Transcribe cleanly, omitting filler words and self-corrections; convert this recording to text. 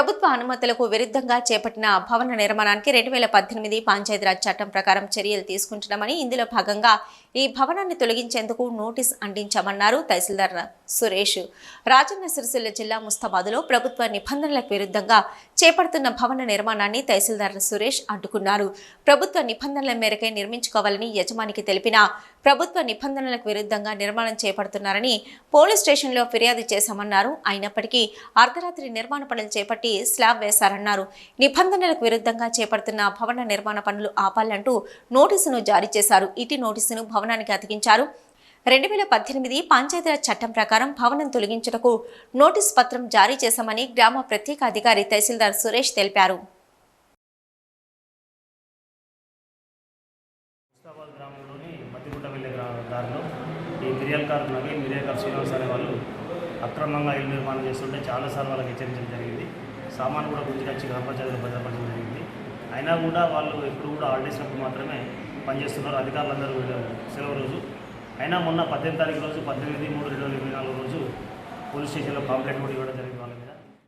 ప్రభుత్వ అనుమతులకు విరుద్ధంగా చేపట్టిన భవన నిర్మాణానికి 2018 పంచాయతీరాజ్ చట్టం ప్రకారం చర్యలు తీసుకుంటున్నామని, ఇందులో భాగంగా ఈ భవనాన్ని తొలగించేందుకు నోటీస్ అందించామన్నారు తహసీల్దార్ సురేష్. రాజన్న సిరిసిల్ల జిల్లా ముస్తాబాద్లో ప్రభుత్వ నిబంధనలకు విరుద్ధంగా చేపడుతున్న భవన నిర్మాణాన్ని తహసీల్దార్ సురేష్ అడ్డుకున్నారు. ప్రభుత్వ నిబంధనల మేరకే నిర్మించుకోవాలని యజమానికి తెలిపినా ప్రభుత్వ నిబంధనలకు విరుద్ధంగా నిర్మాణం చేపడుతున్నారని పోలీస్ స్టేషన్లో ఫిర్యాదు చేశామన్నారు. అయినప్పటికీ అర్ధరాత్రి నిర్మాణ పనులు చేపట్టి స్లాబ్ వేశారన్నారు. నిబంధనలకు విరుద్ధంగా చేపడుతున్న భవన నిర్మాణ పనులు ఆపాలంటూ నోటీసును జారీ చేశారు. ఇటీ నోటీసును భవనానికి అతికించారు. 2018 పంచాయతీరాజ్ చట్టం ప్రకారం భవనం తొలగించుటకు నోటీస్ పత్రం జారీ చేశామని గ్రామ ప్రత్యేక అధికారి తహసీల్దార్ సురేష్ తెలిపారు. ఈ మిర్యాలకారు నవీన్ మిర్యాలకారు శ్రీనివాస్ అనే వాళ్ళు అక్రమంగా ఇల్లు నిర్మాణం చేస్తుంటే చాలాసార్లు వాళ్ళకి హెచ్చరించడం జరిగింది. సామాను కూడా గుర్తుకొచ్చి గ్రామ పంచాయతీలో భద్రపరచడం జరిగింది. అయినా కూడా వాళ్ళు ఎప్పుడు కూడా హాలిడేసినప్పుడు మాత్రమే పనిచేస్తున్నారు. అధికారులందరూ సెలవు రోజు అయినా మొన్న 18వ తారీఖు రోజు 18/3/2024 రోజు పోలీస్ స్టేషన్లో కంప్లైంట్ కూడా ఇవ్వడం జరిగింది.